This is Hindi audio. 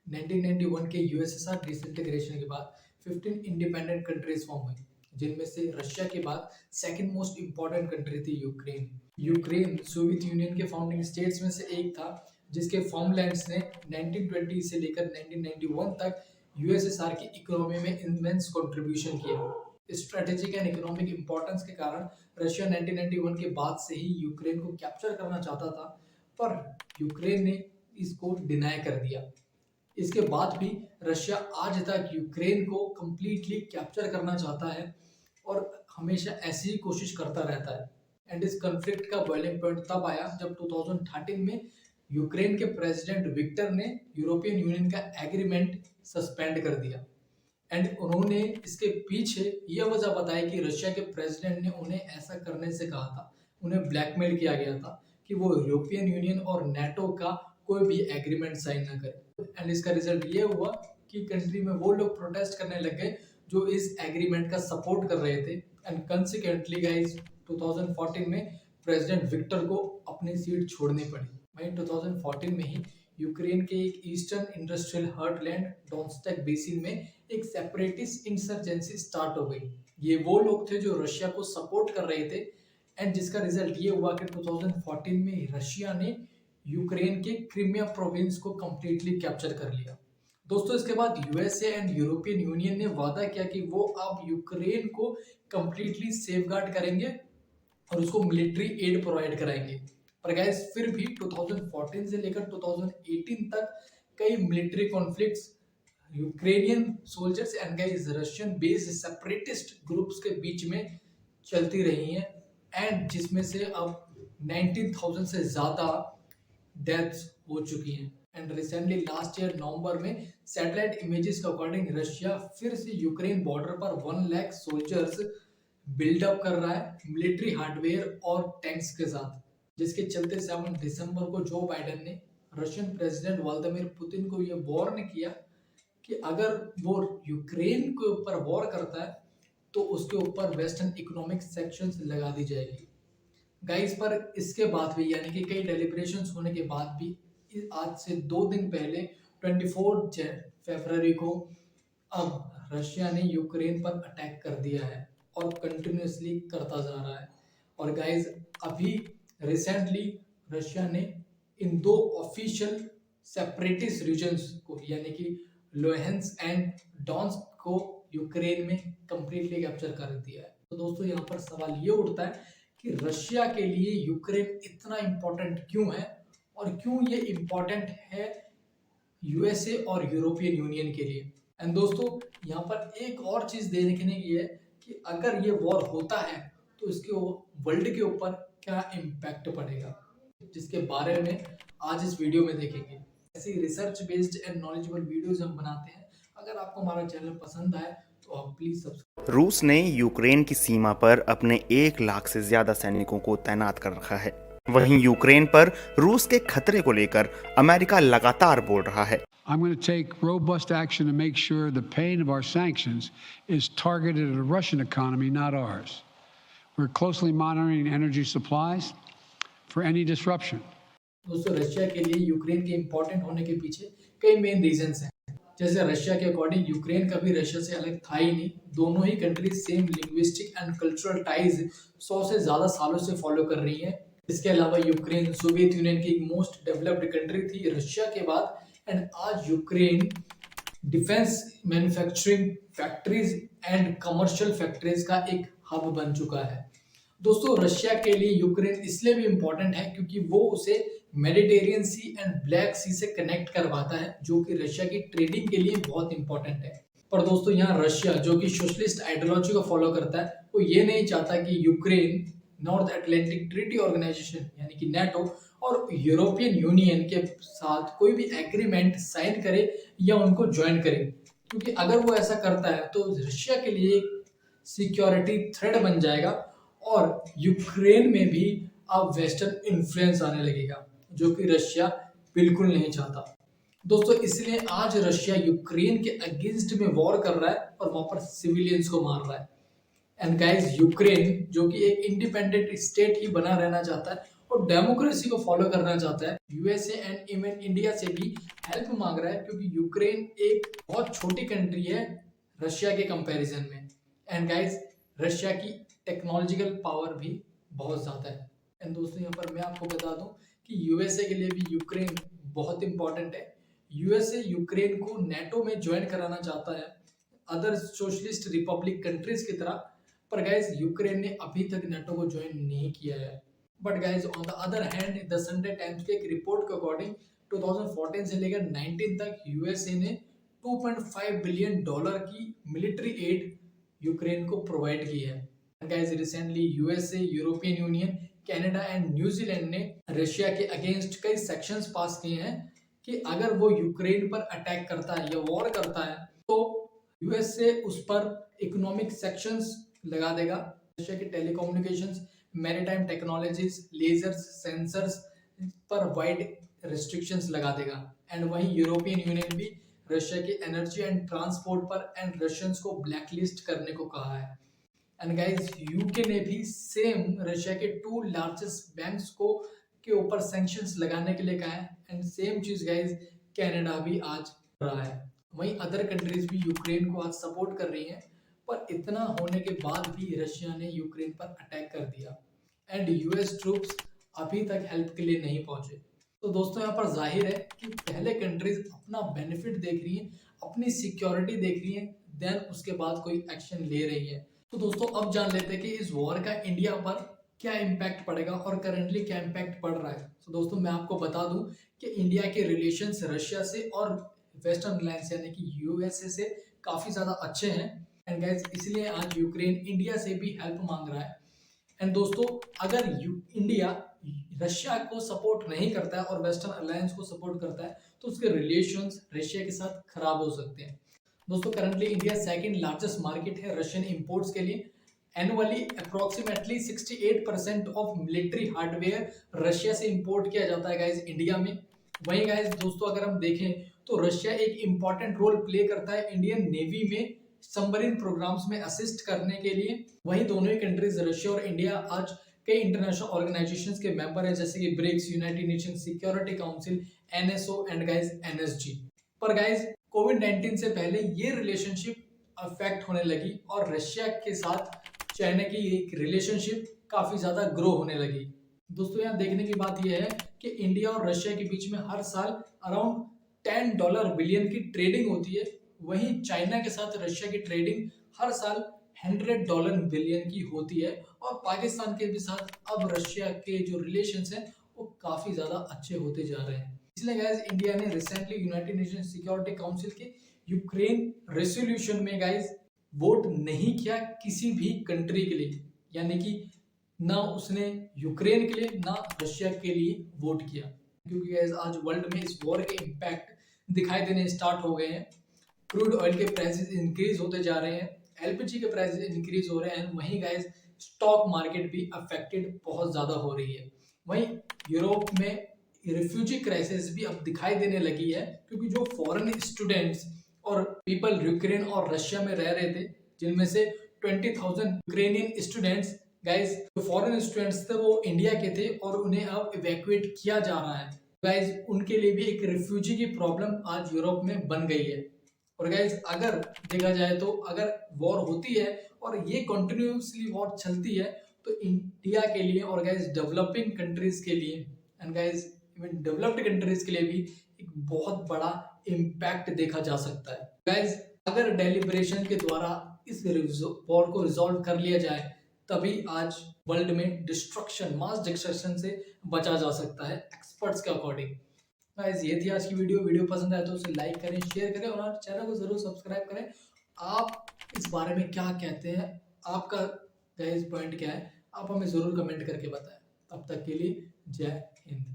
1991 के यूएसएसआर डिसइंटीग्रेशन के बाद 15 इंडिपेंडेंट कंट्रीज फॉर्म हुई, जिनमें से रशिया के बाद सेकंड मोस्ट इंपॉर्टेंट कंट्री थी यूक्रेन। यूक्रेन सोवियत यूनियन के फाउंडिंग स्टेट्स में से एक था, जिसके फॉर्मलैंड्स ने 1920 से लेकर 1991 तक यूएसएसआर की इकोनॉमी में इमेंस कंट्रीब्यूशन किया। स्ट्रेटेजिक एंड इकोनॉमिक इंपॉर्टेंस के कारण रशिया 1991 के बाद से ही यूक्रेन को कैप्चर करना चाहता था, पर यूक्रेन ने इसको डिनाई कर दिया। इसके बाद भी रशिया आज तक यूक्रेन को कंप्लीटली कैप्चर करना चाहता है और हमेशा ऐसी ही कोशिश करता रहता है। एंड इस कॉन्फ्लिक्ट का बॉइलिंग पॉइंट तब आया जब 2013 में यूक्रेन के प्रेसिडेंट विक्टर ने यूरोपियन यूनियन का एग्रीमेंट सस्पेंड कर दिया। एंड उन्होंने इसके पीछे यह वजह बताई कि रशिया के प्रेसिडेंट ने उन्हें ऐसा करने से कहा था, उन्हें ब्लैकमेल किया गया था कि वो यूरोपियन यूनियन और नेटो का कोई भी एग्रीमेंट साइन ना करे। एंड इसका रिजल्ट ये हुआ कि कंट्री में वो लोग प्रोटेस्ट करने लग गए जो इस एग्रीमेंट का सपोर्ट कर रहे थे। एंड कंसिक्वेंटली गाइस 2014 में प्रेसिडेंट विक्टर को अपनी सीट छोड़नी पड़ी। वहीं 2014 में ही यूक्रेन के एक ईस्टर्न इंडस्ट्रियल हार्टलैंड डोनेत्स्क बेसिन में एक सेपरेटिस्ट इंसर्जेंसी स्टार्ट हो गई। ये वो लोग थे जो रशिया को सपोर्ट कर रहे थे। एंड जिसका रिजल्ट ये हुआ कि 2014 में रशिया ने यूक्रेन के क्रीमिया प्रोविंस को कंप्लीटली कैप्चर कर लिया। दोस्तों, इसके बाद यूएसए एंड यूरोपियन यूनियन ने वादा किया कि वो अब यूक्रेन को कंप्लीटली सेफगार्ड करेंगे और उसको मिलिट्री एड प्रोवाइड कराएंगे। पर गाइस फिर भी 2014 से लेकर 2018 तक कई military conflicts Ukrainian soldiers and guys Russian based separatist groups के बीच में चलती रही हैं। एंड जिसमें से अब 19,000 से ज़्यादा डेथ्स हो चुकी हैं। एंड रिसेंटली लास्ट ईयर नवंबर में सैटेलाइट इमेजेस के अकॉर्डिंग रशिया फिर से यूक्रेन बॉर्डर पर 1 लाख सोल्जर्स बिल्डअप कर रहा है मिलिट्री हार्डवेयर और टैंक्स के साथ, जिसके चलते 7 दिसंबर को जो बाइडेन ने रशियन प्रेसिडेंट व्लादिमीर पुतिन को यह वार्न किया कि अगर वो यूक्रेन के ऊपर वॉर करता है तो उसके ऊपर वेस्टर्न इकोनॉमिक सेक्शंस लगा दी जाएगी। गाइस पर इसके बाद भी यानी कि कई डेलिब्रेशंस होने के बाद भी आज से 2 दिन पहले 24 फरवरी को अब रशिया ने यूक्रेन पर अटैक कर दिया है और कंटिन्यूसली करता जा रहा है। और गाइस अभी रिसेंटली रशिया ने इन 2 ऑफिशियल सेपरेटिस्ट रीजन्स को यानी कि लुहांस्क एंड डोनेत्स्क को यूक्रेन में कंप्लीटली कैप्चर कर दिया है। तो दोस्तों यहाँ पर सवाल ये उठता है कि रशिया के लिए यूक्रेन इतना इम्पोर्टेंट क्यों है और क्यों ये इम्पोर्टेंट है यूएसए और यूरोपियन यूनियन के लिए। एंड दोस्तों यहाँ पर एक और चीज़ देखने की है कि अगर ये वॉर होता है तो इसके वर्ल्ड के ऊपर क्या इम्पैक्ट पड़ेगा, जिसके बारे में आज इस वीडियो में देखेंगे। ऐसी research based and knowledgeable videos हम बनाते हैं। अगर आपको हमारा चैनल पसंद आए तो आप प्लीज सब्सक्राइब। रूस ने यूक्रेन की सीमा पर अपने 1 लाख से ज्यादा सैनिकों को तैनात कर रखा है। वहीं यूक्रेन पर रूस के खतरे को लेकर अमेरिका लगातार बोल रहा है। I'm going to take robust action to make sure the pain of our sanctions is targeted at the Russian economy, not ours. We're closely monitoring energy supplies for any disruption. दोस्तों रशिया के लिए यूक्रेन के इम्पोर्टेंट होने के पीछे कई मेन रीजंस हैं। जैसे रशिया के अकॉर्डिंग यूक्रेन कभी रशिया से अलग था ही नहीं। दोनों ही country same linguistic and cultural ties 100 से ज़्यादा सालों से फॉलो कर रही हैं। इसके अलावा यूक्रेन सोवियत यूनियन की मोस्ट डेवलप्ड कंट्री थी रशिया के बाद। एंड आज Ukraine defence manufacturing factories and commercial factories का एक हब बन चुका है। दोस्तों रशिया के लिए यूक्रेन इसलिए भी इम्पोर्टेंट है क्योंकि वो उसे मेडिटेरियन सी एंड ब्लैक सी से कनेक्ट करवाता है, जो कि रशिया की ट्रेडिंग के लिए बहुत इंपॉर्टेंट है। पर दोस्तों यहाँ रशिया जो कि सोशलिस्ट आइडियोलॉजी को फॉलो करता है, वो ये नहीं चाहता कि Ukraine North Atlantic Treaty Organization यानी कि नेटो और यूरोपियन यूनियन के साथ कोई भी एग्रीमेंट साइन करे या उनको ज्वाइन करे, क्योंकि अगर वो ऐसा करता है तो रशिया के लिए एक सिक्योरिटी थ्रेट बन जाएगा और यूक्रेन में भी अब वेस्टर्न इन्फ्लुएंस आने लगेगा, जो कि रशिया बिल्कुल नहीं चाहता। दोस्तों इसलिए आज रशिया यूक्रेन के अगेंस्ट में वॉर कर रहा है और वहां पर सिविलियंस को मार रहा है। एंड गाइस यूक्रेन जो कि एक इंडिपेंडेंट स्टेट ही बना रहना चाहता है और और डेमोक्रेसी को फॉलो करना चाहता है। यूएसए एंड इवन इंडिया से भी हेल्प मांग रहा है, क्योंकि यूक्रेन एक बहुत छोटी कंट्री है रशिया के कंपैरिजन में। एंड गाइस, रशिया की टेक्नोलॉजिकल पावर भी बहुत ज़्यादा है। एंड दोस्तों, यहाँ पर मैं आपको बता दूं कि यूएसए के लिए भी यूक्रेन बहुत इंपॉर्टेंट है। यूएसए यूक्रेन को नेटो में ज्वाइन कराना चाहता है अदर सोशलिस्ट रिपब्लिक कंट्रीज की तरह, पर गाइस यूक्रेन ने अभी तक नेटो को ज्वाइन नहीं किया है। But guys on the other hand, the Sunday times के एक रिपोर्ट के अकॉर्डिंग 2014 से लेकर 19 तक यूएसए ने $2.5 बिलियन की मिलिट्री एड यूक्रेन को प्रोवाइड की है। Guys recently USA, European union, Canada and New Zealand ने रशिया के अगेंस्ट कई सेक्शंस पास किए हैं कि अगर वो यूक्रेन पर अटैक करता है या वॉर करता है तो यूएसए उस पर इकोनॉमिक सेक्शंस लगा देगा। रशिया के telecommunications, maritime technologies, lasers, sensors पर वाइड रिस्ट्रिक्शंस लगा देगा। एंड वहीं यूरोपियन यूनियन भी रशिया के एनर्जी एंड ट्रांसपोर्ट पर एंड रशियंस को ब्लैकलिस्ट करने को कहा है। एंड गाइस, यूके ने भी सेम रशिया के 2 लार्जेस्ट बैंक्स को के ऊपर सैंक्शंस लगाने के लिए कहा है। एंड सेम चीज गाइस कनाडा भी आज कर रहा है। वहीं अदर कंट्रीज भी यूक्रेन को आज सपोर्ट कर रही हैं, पर इतना होने के बाद भी रशिया ने यूक्रेन पर अटैक कर दिया एंड यूएस ट्रूप्स अभी तक हेल्प के लिए नहीं पहुंचे। तो दोस्तों, यहाँ पर जाहिर है कि पहले कंट्रीज अपना बेनिफिट देख रही हैं, अपनी सिक्योरिटी देख रही हैं, देन उसके बाद कोई एक्शन ले रही है। तो दोस्तों, अब जान लेते हैं कि इस वॉर का इंडिया पर क्या इम्पैक्ट पड़ेगा और करंटली क्या इम्पैक्ट पड़ रहा है। तो दोस्तों, मैं आपको बता दूं कि इंडिया के रिलेशंस रशिया से और वेस्टर्न अलायंस यानी कि यूएसए से काफ़ी ज़्यादा अच्छे हैं। एंड गाइस, इसलिए आज यूक्रेन इंडिया से भी हेल्प मांग रहा है। एंड दोस्तों, अगर इंडिया रशिया को सपोर्ट नहीं करता है और वेस्टर्न अलायंस को सपोर्ट करता है तो उसके रिलेशंस रशिया के साथ खराब हो सकते हैं। दोस्तों, currently India second largest market है रशियन इंपोर्ट्स के लिए। Annually approximately 68% of military hardware Russia से इंपोर्ट किया जाता है गाइज इंडिया में। वहीं गाइज दोस्तों, अगर हम देखें तो रशिया एक इंपॉर्टेंट रोल प्ले करता है इंडियन नेवी में सबमरीन प्रोग्राम्स में असिस्ट करने के लिए। वहीं दोनों ही कंट्रीज रशिया और इंडिया आज कई इंटरनेशनल ऑर्गेनाइजेशंस के मेंबर है, जैसे कि BRICS, United Nation Security Council, NSO and guys NSG. पर गाइज कोविड-19 से पहले ये रिलेशनशिप अफेक्ट होने लगी और रशिया के साथ चाइना की एक रिलेशनशिप काफी ज्यादा ग्रो होने लगी। दोस्तों, यहाँ देखने की बात यह है कि इंडिया और रशिया के बीच में हर साल अराउंड $10 बिलियन की ट्रेडिंग होती है। वहीं चाइना के साथ रशिया की ट्रेडिंग हर साल $100 बिलियन की होती है। और पाकिस्तान के भी साथ अब रशिया के जो रिलेशंस हैं वो काफी ज्यादा अच्छे होते जा रहे हैं। इसलिए गाइज इंडिया ने recently United Nation Security council के यूक्रेन रेजोल्यूशन में गाइज वोट नहीं किया किसी भी कंट्री के लिए, यानी कि ना उसने यूक्रेन के लिए ना रशिया के लिए वोट किया, क्योंकि गाइस आज वर्ल्ड में इस वॉर के इम्पैक्ट दिखाई देने स्टार्ट हो गए हैं। क्रूड ऑयल के प्राइसेस इंक्रीज होते जा रहे हैं, एलपीजी के प्राइसेस इंक्रीज हो रहे हैं। वहीं गाइस स्टॉक मार्केट भी अफेक्टेड बहुत ज़्यादा हो रही है। वहीं यूरोप में रिफ्यूजी क्राइसिस भी अब दिखाई देने लगी है, क्योंकि जो फॉरेन स्टूडेंट्स और पीपल यूक्रेन और रशिया में रह रहे थे, जिनमें से 20,000 यूक्रेनियन स्टूडेंट्स गाइज, जो फॉरेन स्टूडेंट्स थे वो इंडिया के थे और उन्हें अब इवैक्यूएट किया जा रहा है। गाइज, उनके लिए भी एक रिफ्यूजी की प्रॉब्लम आज यूरोप में बन गई है। और गाइज, अगर देखा जाए तो अगर वॉर होती है और ये कंटिन्यूसली वॉर चलती है तो इंडिया के लिए और गाइज डेवलपिंग कंट्रीज के लिए and guys even developed countries के लिए भी एक बहुत बड़ा इम्पैक्ट देखा जा सकता है। गाइज, अगर डेलिब्रेशन के द्वारा इस वॉर को रिजॉल्व कर लिया जाए तभी आज वर्ल्ड में डिस्ट्रक्शन, मास डिस्ट्रक्शन से बचा जा सकता है एक्सपर्ट्स के अकॉर्डिंग। गाइस, ये थी आज की वीडियो पसंद आए तो उसे लाइक करें, शेयर करें और चैनल को जरूर सब्सक्राइब करें। आप इस बारे में क्या कहते हैं, आपका गाइस पॉइंट क्या है, आप हमें जरूर कमेंट करके बताएं। तब तक के लिए जय हिंद।